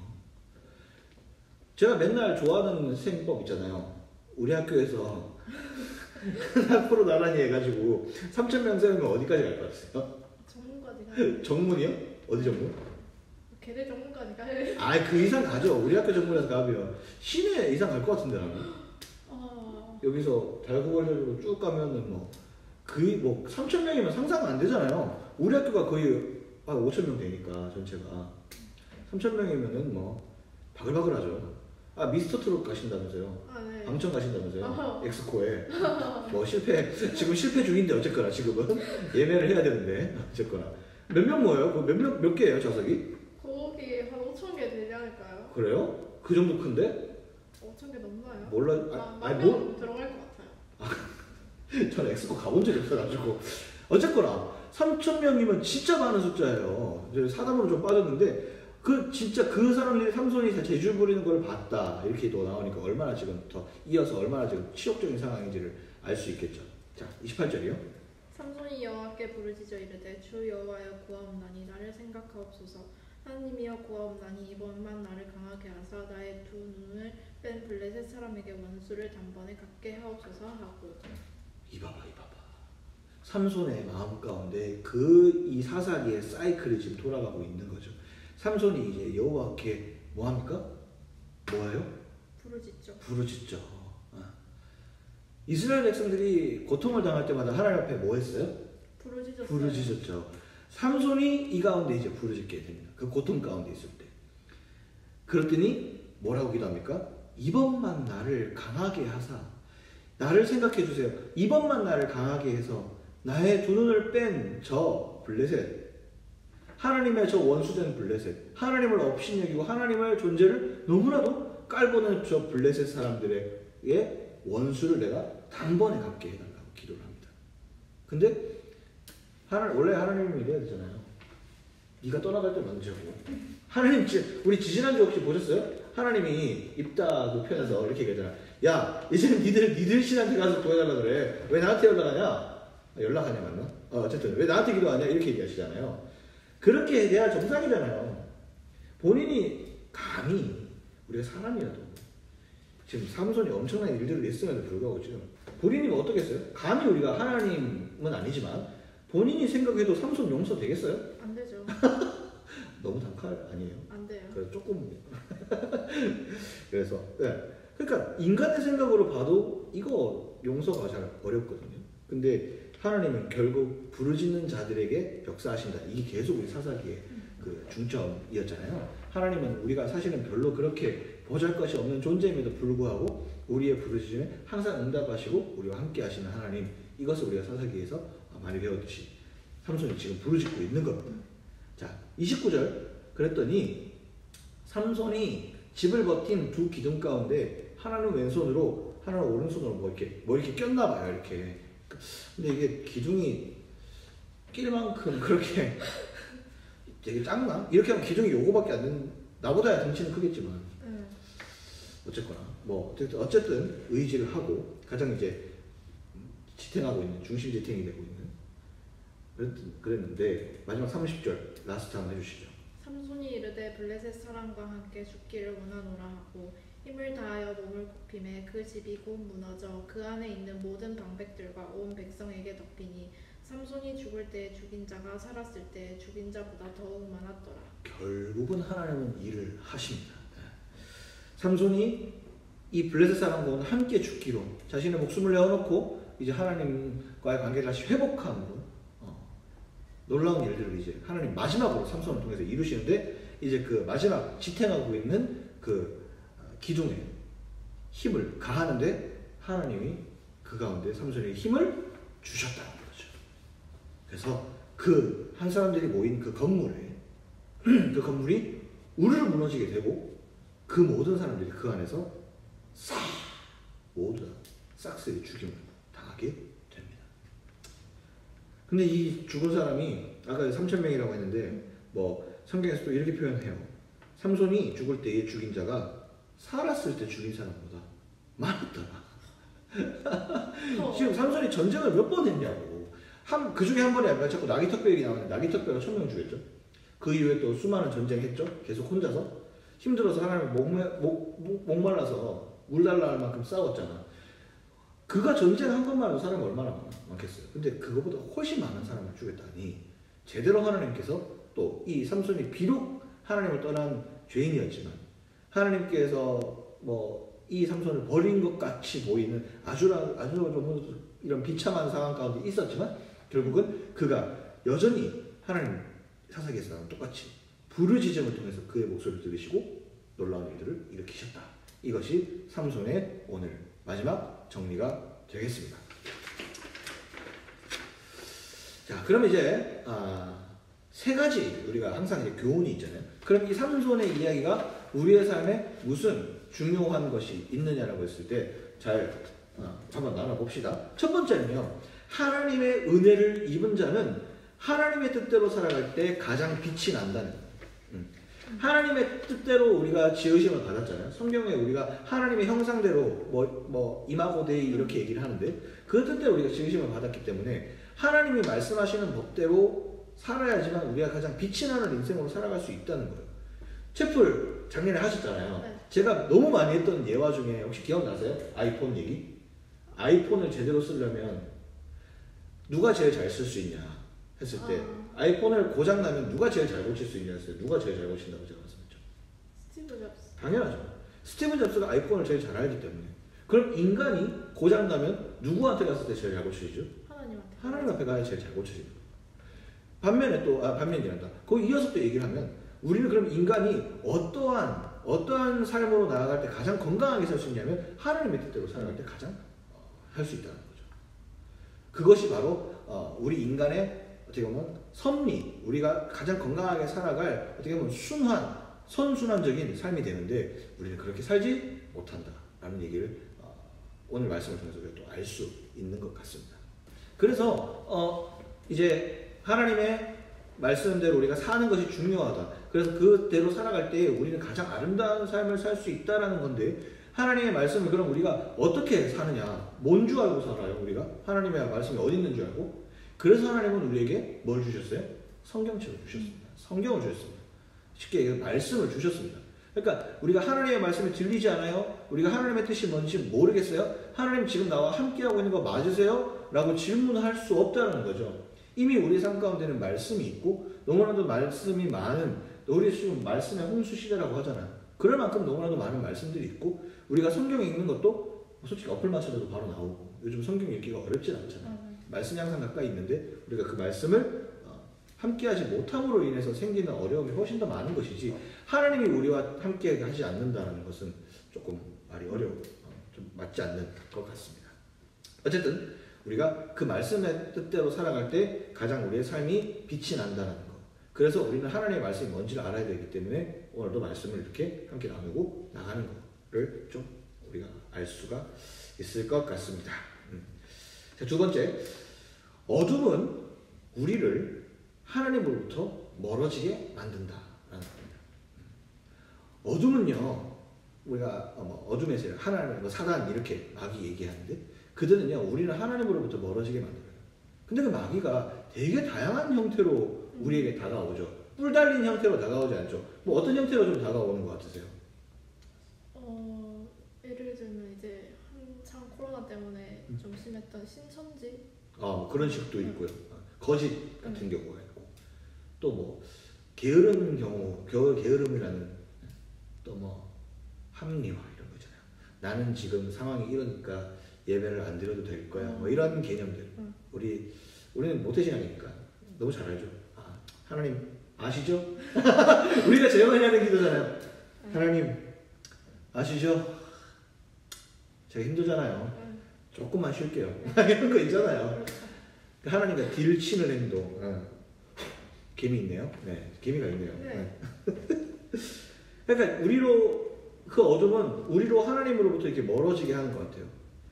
제가 맨날 좋아하는 셈법 있잖아요. 우리 학교에서 앞으로 나란히 해가지고 3,000명 세우면 어디까지 갈 것 같아요? 정문까지 가요. 정문이요? 어디 정문? 걔네 정문까지 가요. 그 이상 가죠. 우리 학교 정문에서 가면 시내 이상 갈 것 같은데 나는. 여기서 달구벌적으로 쭉 가면은 뭐 3,000명이면 상상은 안 되잖아요. 우리 학교가 거의 5,000명 되니까 전체가 3,000명이면은 뭐 바글바글하죠. 미스터 트롯 가신다면서요? 네. 방청 가신다면서요? 엑스코에 뭐 지금 실패 중인데 어쨌거나 지금은 예매를 해야 되는데 어쨌거나 몇 명 모여요? 몇 개예요 좌석이? 거기 한 5,000개 되지 않을까요? 그래요? 그 정도 큰데? 5,000개 넘나요? 몰라. 만 명 들어갈 것 같아요. 저는 엑스코 가본 적이 없어가지고 어쨌거나 3,000명이면 진짜 많은 숫자예요. 사담으로 좀 빠졌는데 진짜 그 사람들이 삼손이 제주 부리는 걸 봤다 이렇게 또 나오니까 얼마나 지금 더 이어서 얼마나 지금 치욕적인 상황인지를 알 수 있겠죠. 자, 28절이요. 삼손이 여호와께 부르짖어 이르되 주 여호와여 구하옵나니 나를 생각하옵소서. 하나님이여 구하옵나니 이번만 나를 강하게 하사 나의 두 눈을 뺀 블레셋 사람에게 원수를 단번에 갚게 하옵소서 하고. 이봐봐. 삼손의 마음 가운데 이 사사기의 사이클이 지금 돌아가고 있는 거죠. 삼손이 이제 여호와께 뭐 합니까? 뭐예요? 부르짖죠. 이스라엘 백성들이 고통을 당할 때마다 하나님 앞에 뭐 했어요? 부르짖었죠. 삼손이 이 가운데 이제 부르짖게 됩니다. 그 고통 가운데 있을 때. 그랬더니 뭐라고 기도합니까? 이번만 나를 강하게 하사 나를 생각해 주세요. 이번만 나를 강하게 해서 나의 두 눈을 뺀 저 블레셋, 하나님의 저 원수된 블레셋, 하나님을 업신여기고 하나님의 존재를 너무나도 깔보는 저 블레셋 사람들의 원수를 내가 단번에 갚게 해달라고 기도를 합니다. 근데 원래 하나님은 이래야 되잖아요. 네가 떠나갈 때 먼저 하고. 하나님, 우리 지지난주 혹시 보셨어요? 하나님이 입다그 편에서 이렇게 얘기하잖아. 야, 이제는 니들 신한테 가서 구해달라 그래. 왜 나한테 연락하냐? 연락하냐 맞나? 어쨌든 왜 나한테 기도하냐? 이렇게 얘기하시잖아요. 그렇게 돼야 정상이잖아요. 본인이 감히 우리가 사람이라도 지금 삼손이 엄청난 일들을 했음에도 불구하고 지금 본인이 뭐 어떻겠어요? 감히 우리가 하나님은 아니지만 본인이 생각해도 삼손 용서 되겠어요? 안 되죠. 너무 단칼 아니에요? 안 돼요. 그래서 조금 그래서 네. 그러니까 인간의 생각으로 봐도 이거 용서가 잘 어렵거든요. 근데 하나님은 결국 부르짖는 자들에게 역사하신다. 이게 계속 우리 사사기의 그 중점이었잖아요. 하나님은 우리가 사실은 별로 그렇게 보잘것이 없는 존재임에도 불구하고 우리의 부르짖음에 항상 응답하시고 우리와 함께 하시는 하나님, 이것을 우리가 사사기에서 많이 배웠듯이 삼손이 지금 부르짖고 있는 겁니다. 자, 29절 그랬더니 삼손이 집을 버틴 두 기둥 가운데 하나는 왼손으로 하나는 오른손으로 뭐 이렇게 꼈나 봐요. 이렇게. 근데 이게 기둥이 낄 만큼 그렇게 되게 작나? 이렇게 하면 기둥이 요거밖에 안 되는, 나보다야 덩치는 크겠지만 어쨌거나 뭐 어쨌든 의지를 하고 가장 이제 지탱하고 있는, 중심 지탱이 되고 있는 그랬는데 마지막 30절 라스트 한번 해주시죠. 삼손이 이르되 블레셋 사람과 함께 죽기를 원하노라 하고 힘을 다하여 몸을 굽히매 그 집이 곧 무너져 그 안에 있는 모든 방백들과 온 백성에게 덮이니 삼손이 죽을 때 죽인 자가 살았을 때 죽인 자보다 더욱 많았더라. 결국은 하나님은 일을 하십니다. 삼손이 이 블레셋 사람과 함께 죽기로 자신의 목숨을 내어놓고 이제 하나님과의 관계를 다시 회복함으로 놀라운 일들을 이제 하나님 마지막으로 삼손을 통해서 이루시는데, 이제 그 마지막 지탱하고 있는 그 기둥에 힘을 가하는데 하나님이 그 가운데 삼손에게 힘을 주셨다는 거죠. 그래서 그 한 사람들이 모인 그 건물에 그 건물이 우르르 무너지게 되고 그 모든 사람들이 그 안에서 모두 다 싹쓸이 죽임을 당하게 됩니다. 근데 이 죽은 사람이 아까 3,000명이라고 했는데 뭐 성경에서도 이렇게 표현해요. 삼손이 죽을 때의 죽인 자가 살았을 때 죽인 사람보다 많았더라. 지금 삼손이 전쟁을 몇 번 했냐고. 그 중에 한 번에 아까 자꾸 나기특별 얘기 나오는데 나기특별가 1,000명 죽였죠. 그 이후에 또 수많은 전쟁했죠. 계속 혼자서 힘들어서 하나님 목말라서 물 달라 할 만큼 싸웠잖아. 그가 전쟁한 것만 해도 사람이 얼마나 많겠어요. 근데 그거보다 훨씬 많은 사람을 죽였다니 제대로 하나님께서 또 이 삼손이 비록 하나님을 떠난 죄인이었지만 하나님께서 뭐 이 삼손을 버린 것 같이 보이는 아주 좀 이런 비참한 상황 가운데 있었지만 결국은 그가 여전히 하나님 사사기에서 똑같이 부르짖음을 통해서 그의 목소리를 들으시고 놀라운 일들을 일으키셨다. 이것이 삼손의 오늘 마지막 정리가 되겠습니다. 자, 그럼 이제 세 가지 우리가 항상 이제 교훈이 있잖아요. 그럼 이 삼손의 이야기가 우리의 삶에 무슨 중요한 것이 있느냐라고 했을 때 잘 한번 나눠봅시다. 첫 번째는요, 하나님의 은혜를 입은 자는 하나님의 뜻대로 살아갈 때 가장 빛이 난다는 거예요. 하나님의 뜻대로 우리가 지으심을 받았잖아요. 성경에 우리가 하나님의 형상대로 뭐 이마고 데이 이렇게 얘기를 하는데 그 뜻대로 우리가 지으심을 받았기 때문에 하나님이 말씀하시는 법대로 살아야지만 우리가 가장 빛이 나는 인생으로 살아갈 수 있다는 거예요. 채플 작년에 하셨잖아요. 네. 제가 너무 많이 했던 예화 중에 혹시 기억나세요? 아이폰 얘기? 아이폰을 제대로 쓰려면 누가 제일 잘 쓸 수 있냐 했을 때 아이폰을 고장나면 누가 제일 잘 고칠 수 있냐 했어요. 누가 제일 잘 고친다고 제가 말씀했죠? 스티브 잡스. 당연하죠. 스티브 잡스가 아이폰을 제일 잘 알기 때문에. 그럼 인간이 고장나면 누구한테 갔을 때 제일 잘 고쳐지죠? 하나님한테. 하나님 앞에 가야 제일 잘 고쳐지는 거예요. 반면에 또 반면이란다. 거기 이어서 또 얘기를 하면 우리는 그럼 인간이 어떠한 삶으로 나아갈 때 가장 건강하게 살 수 있냐면 하나님의 뜻대로 살아갈 때 가장 할 수 있다는 거죠. 그것이 바로 우리 인간의 어떻게 보면 섭리, 우리가 가장 건강하게 살아갈 어떻게 보면 선순환적인 삶이 되는데 우리는 그렇게 살지 못한다라는 얘기를 오늘 말씀을 통해서 우리가 또 알 수 있는 것 같습니다. 그래서 이제 하나님의 말씀대로 우리가 사는 것이 중요하다. 그래서 그대로 살아갈 때 우리는 가장 아름다운 삶을 살 수 있다라는 건데 하나님의 말씀을 그럼 우리가 어떻게 사느냐? 뭔 줄 알고 살아요? 우리가 하나님의 말씀이 어디 있는 줄 알고? 그래서 하나님은 우리에게 뭘 주셨어요? 성경책을 주셨습니다. 성경을 주셨습니다. 쉽게 얘기해서 말씀을 주셨습니다. 그러니까 우리가 하나님의 말씀이 들리지 않아요? 우리가 하나님의 뜻이 뭔지 모르겠어요? 하나님 지금 나와 함께하고 있는 거 맞으세요? 라고 질문할 수 없다는 거죠. 이미 우리 삶 가운데는 말씀이 있고 너무나도 말씀이 많은, 우리 지금 말씀의 홍수 시대라고 하잖아요. 그럴 만큼 너무나도 많은 말씀들이 있고 우리가 성경에 읽는 것도 솔직히 어플 맞춰도 바로 나오고 요즘 성경 읽기가 어렵진 않잖아요. 말씀이 항상 가까이 있는데 우리가 그 말씀을 함께하지 못함으로 인해서 생기는 어려움이 훨씬 더 많은 것이지, 하나님이 우리와 함께 하지 않는다는 것은 조금 말이 어려워, 좀 맞지 않는 것 같습니다. 어쨌든 우리가 그 말씀의 뜻대로 살아갈 때 가장 우리의 삶이 빛이 난다는 것. 그래서 우리는 하나님의 말씀이 뭔지를 알아야 되기 때문에 오늘도 말씀을 이렇게 함께 나누고 나가는 것을 좀 우리가 알 수가 있을 것 같습니다. 자, 두 번째, 어둠은 우리를 하나님으로부터 멀어지게 만든다라는 겁니다. 어둠은요, 우리가 어둠의 세력, 하나님, 사단 이렇게 마귀 얘기하는데 그들은요, 우리는 하나님으로부터 멀어지게 만들어요. 근데 그 마귀가 되게 다양한 형태로 우리에게 다가오죠. 뿔 달린 형태로 다가오지 않죠. 뭐 어떤 형태로 좀 다가오는 것 같으세요? 예를 들면 이제 한창 코로나 때문에 좀 심했던 신천지. 그런 식도 있고요. 거짓 같은 경우가 있고, 또 뭐 게으른 경우, 게으름이라는, 또 뭐 합리화 이런 거잖아요. 나는 지금 상황이 이러니까 예배를 안 드려도 될 거야. 뭐 이런 개념들. 우리는 모태신앙이니까 너무 잘 알죠. 하나님 아시죠? 우리가 제일 많이 하는 기도잖아요. 하나님 아시죠? 제가 힘들잖아요. 조금만 쉴게요. 이런 거 있잖아요. 하나님과 딜 치는 행동. 개미 있네요. 네, 개미가 있네요. 네. 그러니까 그 어둠은 우리로 하나님으로부터 이렇게 멀어지게 하는 것 같아요.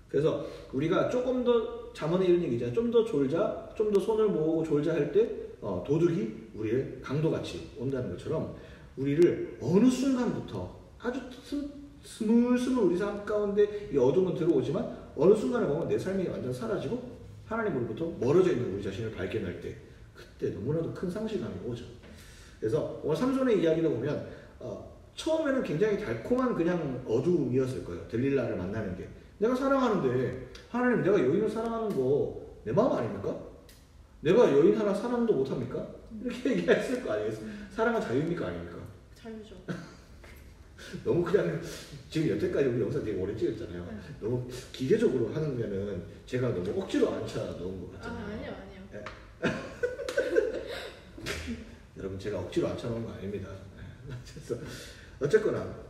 그래서 우리가 조금 더, 잠언에 이런 얘기 있잖아요. 좀 더 졸자, 좀 더 손을 모으고 졸자 할 때 도둑이 우리를 강도같이 온다는 것처럼 우리를 어느 순간부터 아주 스물스물 우리 삶 가운데 이 어둠은 들어오지만 어느 순간에 보면 내 삶이 완전 사라지고 하나님으로부터 멀어져 있는 우리 자신을 발견할 때, 그때 너무나도 큰 상실감이 오죠. 그래서 오늘 삼손의 이야기를 보면 처음에는 굉장히 달콤한 그냥 어두움이었을 거예요. 들릴라를 만나는 게. 내가 사랑하는데, 하나님 내가 여인을 사랑하는 거 내 마음 아닙니까? 내가 여인 하나 사랑도 못합니까? 이렇게 얘기했을 거 아니겠어요? 사랑은 자유입니까? 아닙니까? 자유죠. 너무 그냥 지금 여태까지 우리 영상 되게 오래 찍었잖아요. 너무 기계적으로 하는 거면은 제가 너무 억지로 앉혀놓은 것 같잖아요. 아니요. 네. 여러분, 제가 억지로 앉혀놓은 거 아닙니다. 그래서 어쨌거나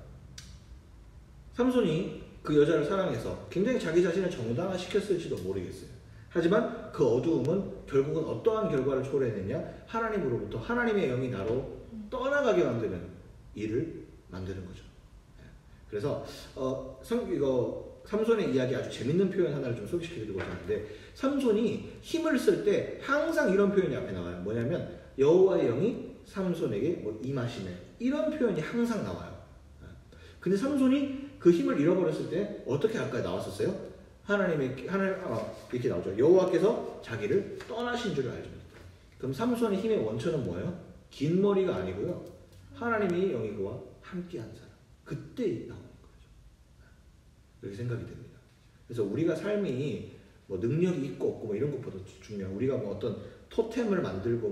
삼손이 그 여자를 사랑해서 굉장히 자기 자신을 정당화시켰을지도 모르겠어요. 하지만 그 어두움은 결국은 어떠한 결과를 초래했느냐? 하나님으로부터 하나님의 영이 나로 떠나가게 만드는 일을 만드는 거죠. 그래서 이거 삼손의 이야기 아주 재밌는 표현 하나를 좀 소개시켜드리고자 하는데, 삼손이 힘을 쓸 때 항상 이런 표현이 앞에 나와요. 뭐냐면 여호와의 영이 삼손에게 뭐 임하시네, 이런 표현이 항상 나와요. 근데 삼손이 그 힘을 잃어버렸을 때 어떻게 아까 나왔었어요? 이렇게 나오죠. 여호와께서 자기를 떠나신 줄 알죠. 그럼 삼손의 힘의 원천은 뭐예요? 긴 머리가 아니고요, 하나님의 영이 그와 함께한 사람. 그때 나오는 거죠. 그렇게 생각이 됩니다. 그래서 우리가 삶이 뭐 능력이 있고 없고 뭐 이런 것보다 중요한, 우리가 뭐 어떤 토템을 만들고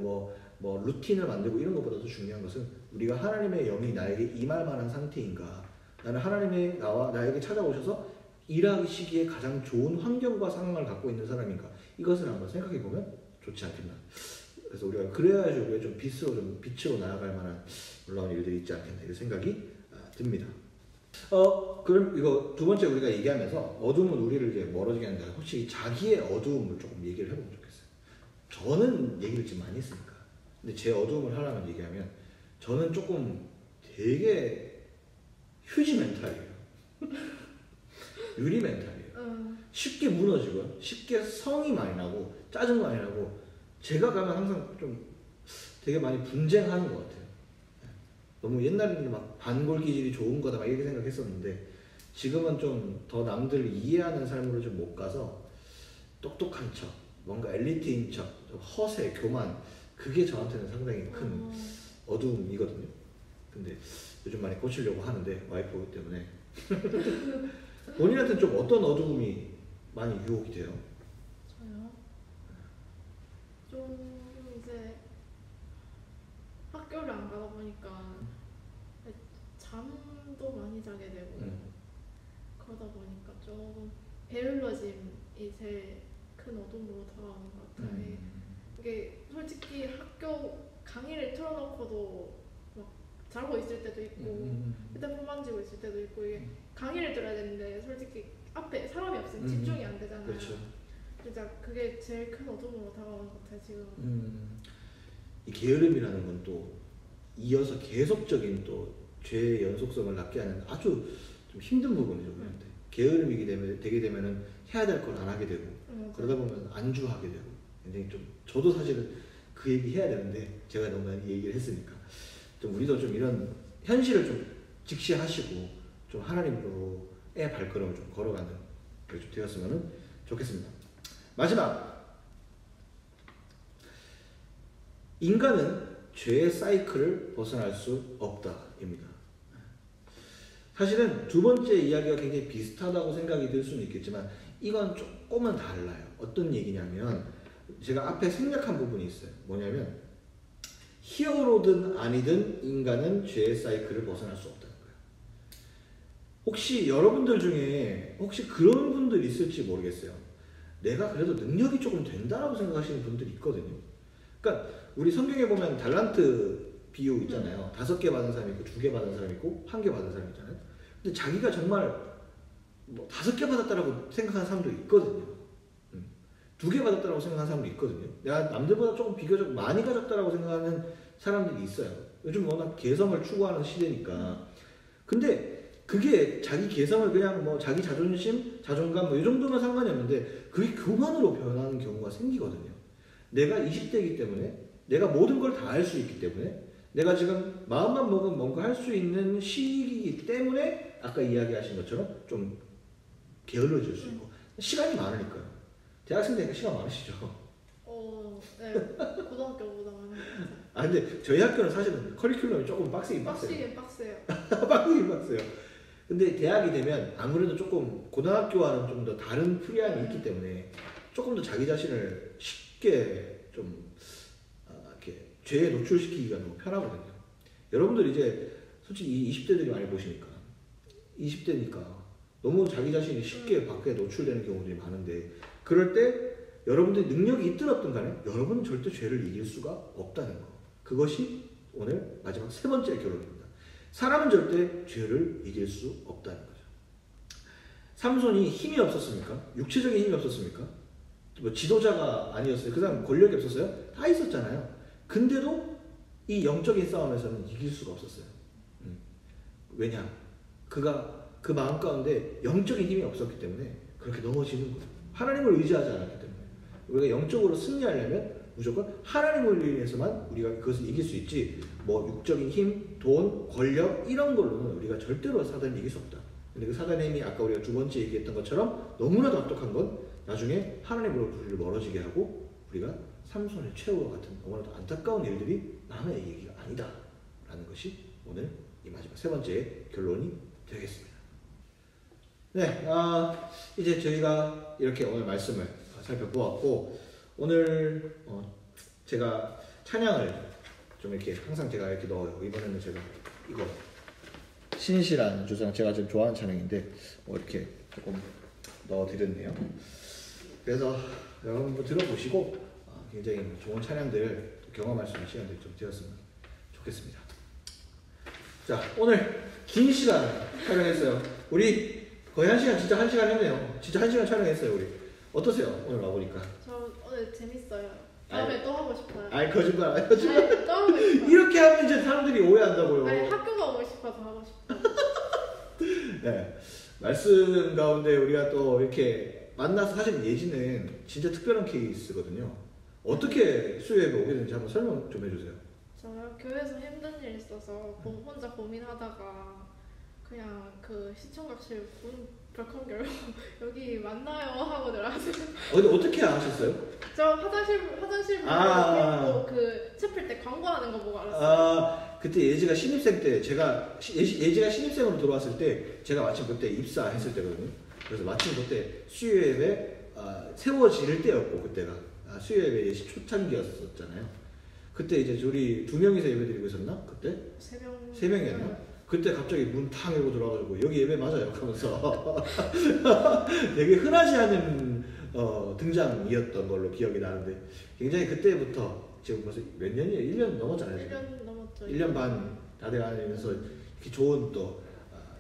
뭐 루틴을 만들고 이런 것보다도 중요한 것은 우리가 하나님의 영이 나에게 임할 만한 상태인가, 나는 하나님의 나에게 찾아오셔서 일하시기에 가장 좋은 환경과 상황을 갖고 있는 사람인가, 이것을 한번 생각해 보면 좋지 않겠나. 그래서 우리가 그래야지 우리가 좀 빛으로 나아갈 만한 놀라운 일들이 있지 않겠나, 이런 생각이 듭니다. 그럼 이거 두 번째 우리가 얘기하면서 어둠은 우리를 이제 멀어지게 한다. 혹시 자기의 어두움을 조금 얘기를 해보면 좋겠어요. 저는 얘기를 지금 많이 했으니까. 근데 제 어두움을 하려면 얘기하면, 저는 조금 되게 휴지 멘탈이에요. 유리 멘탈이에요. 쉽게 무너지고요. 쉽게 성이 많이 나고 짜증 많이 나고, 제가 가면 항상 좀 되게 많이 분쟁하는 것 같아요. 너무 옛날에는 막 반골 기질이 좋은 거다 막 이렇게 생각했었는데, 지금은 좀 더 남들을 이해하는 삶으로 좀 못 가서 똑똑한 척, 뭔가 엘리트인 척, 좀 허세, 교만, 그게 저한테는 상당히 큰 어두움이거든요. 근데 요즘 많이 고치려고 하는데 와이프 때문에. 본인한테는 좀 어떤 어두움이 많이 유혹이 돼요? 저요? 좀 이제 학교를 안 가다 보니까 잠도 많이 자게 되고 그러다 보니까 조금 게을러짐이 제일 큰 어둠으로 다가오는 것 같아요. 이게 솔직히 학교 강의를 틀어놓고도 막 자고 있을 때도 있고 휴대폰 만지고 있을 때도 있고 이게 강의를 들어야 되는데 솔직히 앞에 사람이 없으면 집중이 안 되잖아요. 그렇죠. 진짜 그게 제일 큰 어둠으로 다가오는 것 같아요 지금. 이 게으름이라는 건 또 이어서 계속적인 또 죄의 연속성을 낳게 하는 아주 좀 힘든 부분이죠. 게으름이 되게 되면은 해야 될 걸 안 하게 되고 그러다 보면 안주하게 되고 굉장히 좀 저도 사실은 그 얘기 해야 되는데 제가 너무 많이 얘기를 했으니까 좀 우리도 좀 이런 현실을 좀 직시하시고 좀 하나님으로의 발걸음을 좀 걸어가는 그게 좀 되었으면 좋겠습니다. 마지막, 인간은 죄의 사이클을 벗어날 수 없다입니다. 사실은 두 번째 이야기가 굉장히 비슷하다고 생각이 들 수는 있겠지만 이건 조금은 달라요. 어떤 얘기냐면 제가 앞에 생략한 부분이 있어요. 뭐냐면 히어로든 아니든 인간은 죄의 사이클을 벗어날 수 없다는 거예요. 혹시 여러분들 중에 혹시 그런 분들 있을지 모르겠어요. 내가 그래도 능력이 조금 된다라고 생각하시는 분들이 있거든요. 그러니까 우리 성경에 보면 달란트 비유 있잖아요. 5개 받은 사람이 있고 2개 받은 사람이 있고 1개 받은 사람이 있잖아요. 근데 자기가 정말 뭐 5개 받았다라고 생각하는 사람도 있거든요. 2개 받았다라고 생각하는 사람도 있거든요. 내가 남들보다 조금 비교적 많이 가졌다라고 생각하는 사람들이 있어요. 요즘 워낙 개성을 추구하는 시대니까. 근데 그게 자기 개성을 그냥 뭐 자기 자존심, 자존감 뭐 이 정도면 상관이 없는데 그게 교만으로 변하는 경우가 생기거든요. 내가 20대이기 때문에 내가 모든 걸 다 할 수 있기 때문에 내가 지금 마음만 먹으면 뭔가 할 수 있는 시기이기 때문에 아까 이야기하신 것처럼 좀 게을러질 수 있고 시간이 많으니까요. 대학생 되니까 시간 많으시죠? 네. 고등학교보다 많은 것 같아요. 아 근데 저희 학교는 사실은 커리큘럼이 조금 빡세요. 빡세요. 빡세긴 빡세요. 근데 대학이 되면 아무래도 조금 고등학교와는 좀 더 다른 프리함이 있기 때문에 조금 더 자기 자신을 쉽게 좀 이렇게 죄에 노출시키기가 너무 편하거든요. 여러분들 이제 솔직히 20대들이 많이 보시니까 20대니까 너무 자기 자신이 쉽게 밖에 노출되는 경우들이 많은데 그럴 때 여러분들이 능력이 있든 없든 간에 여러분은 절대 죄를 이길 수가 없다는 거. 그것이 오늘 마지막 3번째 결론입니다. 사람은 절대 죄를 이길 수 없다는 거죠. 삼손이 힘이 없었습니까? 육체적인 힘이 없었습니까? 뭐 지도자가 아니었어요. 그 사람 권력이 없었어요? 다 있었잖아요. 근데도 이 영적인 싸움에서는 이길 수가 없었어요. 왜냐? 그가 그 마음 가운데 영적인 힘이 없었기 때문에 그렇게 넘어지는 거예요. 하나님을 의지하지 않았기 때문에. 우리가 영적으로 승리하려면 무조건 하나님을 위해서만 우리가 그것을 이길 수 있지 뭐 육적인 힘, 돈, 권력 이런 걸로는 우리가 절대로 사단을 이길 수 없다. 근데 그 사단의 힘이 아까 우리가 두 번째 얘기했던 것처럼 너무나도 악독한 건 나중에 하나님으로부터 우리를 멀어지게 하고 우리가 삼손의 최후와 같은 너무나도 안타까운 일들이 남의 얘기가 아니다 라는 것이 오늘 이 마지막 3번째 결론이 되겠습니다. 네, 이제 저희가 이렇게 오늘 말씀을 살펴보았고 오늘 제가 찬양을 좀 이렇게 항상 제가 이렇게 넣어요. 이번에는 제가 이거 신실한 주상 제가 좀 좋아하는 찬양인데 이렇게 조금 넣어드렸네요. 그래서 여러분 들어보시고 굉장히 좋은 찬양들 경험할 수 있는 시간들이 좀 되었으면 좋겠습니다. 자, 오늘 긴 시간 촬영했어요. 우리 거의 1시간, 진짜 1시간 했네요. 진짜 1시간 촬영했어요, 우리. 어떠세요? 오늘 와보니까. 저 오늘 재밌어요. 다음에 또 하고 싶어요. 아니, 거짓말. 또 하고 싶어요. 이렇게 하면 이제 사람들이 오해한다고요. 아니, 학교 가고 싶어서 하고 싶어요. 네. 말씀 가운데 우리가 또 이렇게 만나서 사실 예지는 진짜 특별한 케이스거든요. 어떻게 수요예배 오게 됐는지 한번 설명 좀 해주세요. 저요? 교회에서 힘든 일 있어서 혼자 고민하다가 그냥 그 시청각실 문 벌컥 열고 여기 맞나요? 하고 들어가서 근데 어떻게 아셨어요? 저 화장실 보고 그 채플 때 광고하는 거 보고 알았어요. 그때 예지가 신입생 때 예지가 신입생으로 들어왔을 때 제가 마침 그때 입사했을 때거든요. 그래서 마침 그때 수요예배 세워질 때였고 그때가 수요예배 예시 초창기였었잖아요. 그때 이제 우리 2명이서 예배드리고 있었나? 그때? 3명이었나? 그때 갑자기 문 탕 열고 들어와가지고 여기 예배 맞아요 하면서 되게 흔하지 않은 등장이었던 걸로 기억이 나는데 굉장히 그때부터 지금 벌써 몇 년이에요? 1년 넘었잖아요. 1년 넘었죠. 1년 반 다 돼가면서 이렇게 좋은 또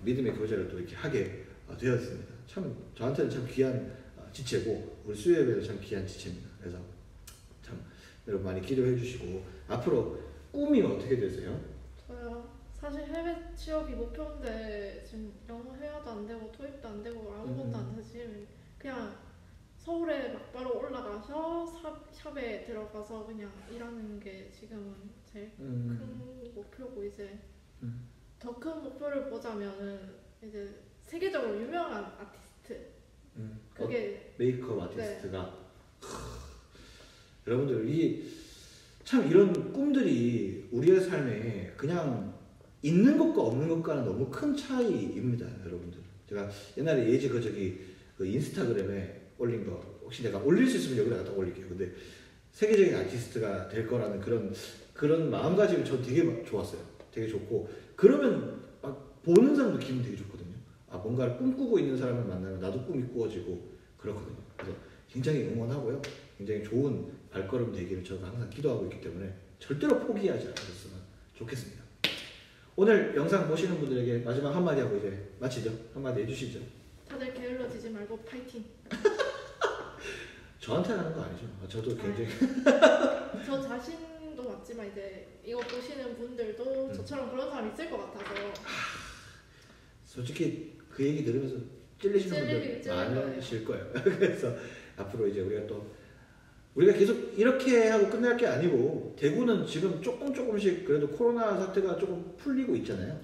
믿음의 교제를 또 이렇게 하게 되었습니다. 참 저한테는 참 귀한 지체고 우리 수요예배도 참 귀한 지체입니다. 그래서 참 여러분 많이 기도해 주시고 앞으로 꿈이 어떻게 되세요? 저요. 사실 해외 취업이 목표인데 지금 영어 회화도 안 되고 토익도 안 되고 아무것도 안 돼서 지금 그냥 서울에 막바로 올라가서 샵에 들어가서 그냥 일하는 게 지금은 제일 큰 목표고 이제 더 큰 목표를 보자면은 이제 세계적으로 유명한 아티스트 그게 메이크업 아티스트가 여러분들 참 이런 꿈들이 우리의 삶에 그냥 있는 것과 없는 것과는 너무 큰 차이입니다, 여러분들. 제가 옛날에 예지 그 인스타그램에 올린 거 혹시 내가 올릴 수 있으면 여기다가 다 올릴게요. 근데 세계적인 아티스트가 될 거라는 그런 마음가짐이 전 되게 좋았어요. 되게 좋고 그러면 막 보는 사람도 기분 되게 좋거든요. 뭔가를 꿈꾸고 있는 사람을 만나면 나도 꿈이 꾸어지고 그렇거든요. 그래서 굉장히 응원하고요. 굉장히 좋은 발걸음 되기를 저는 항상 기도하고 있기 때문에 절대로 포기하지 않으셨으면 좋겠습니다. 오늘 영상 보시는 분들에게 마지막 한마디 하고 이제 마치죠. 한마디 해주시죠. 다들 게을러지지 말고 파이팅. 저한테 하는 거 아니죠. 저도 굉장히 저 자신도 맞지만 이제 이거 보시는 분들도 저처럼 그런 사람 있을 것 같아서 솔직히 그 얘기 들으면서 찔리시는 분들 많으실 거예요. 그래서 앞으로 이제 우리가 계속 이렇게 하고 끝날 게 아니고 대구는 지금 조금씩 그래도 코로나 사태가 조금 풀리고 있잖아요.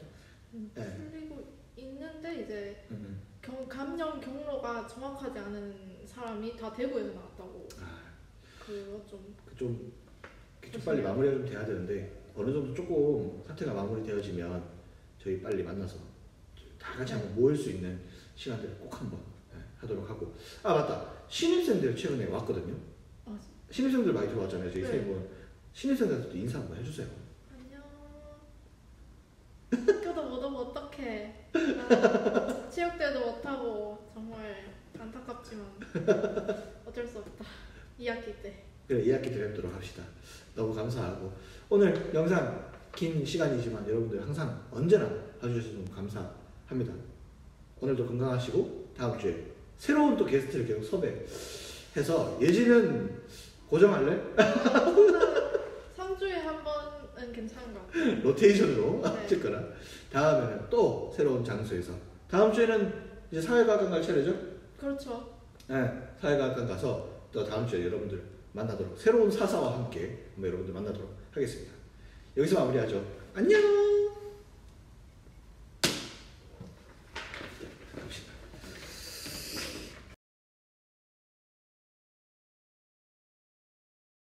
풀리고 있는데 이제 감염 경로가 정확하지 않은 사람이 다 대구에서 나왔다고. 그거 좀 빨리 마무리가 좀 돼야 되는데 어느 정도 조금 사태가 마무리되어지면 저희 빨리 만나서 다 같이 한번 모일 수 있는 시간들을 꼭 한번 하도록 하고 맞다. 신입생들 최근에 왔거든요. 신입생들 많이 들어왔잖아요. 저희 세 분. 신입생들한테도 인사 한번 해주세요. 안녕. 학교도 못 오고 어떡해. 체육대회도 못하고 정말 안타깝지만 어쩔 수 없다. 2학기 때. 그래 2학기 때 뵙도록 합시다. 너무 감사하고 오늘 영상 긴 시간이지만 여러분들 항상 언제나 봐주셔서 너무 감사합니다. 오늘도 건강하시고 다음 주에 새로운 또 게스트를 계속 섭외해서 예지는 고정할래? 3주에 한 번은 괜찮은 것 같아요. 로테이션으로 할 거라. 다음에는 또 새로운 장소에서 다음 주에는 이제 사회과학관 갈 차례죠? 그렇죠. 네, 사회과학관 가서 또 다음 주에 여러분들 만나도록 새로운 사사와 함께 여러분들 만나도록 하겠습니다. 여기서 마무리하죠. 안녕.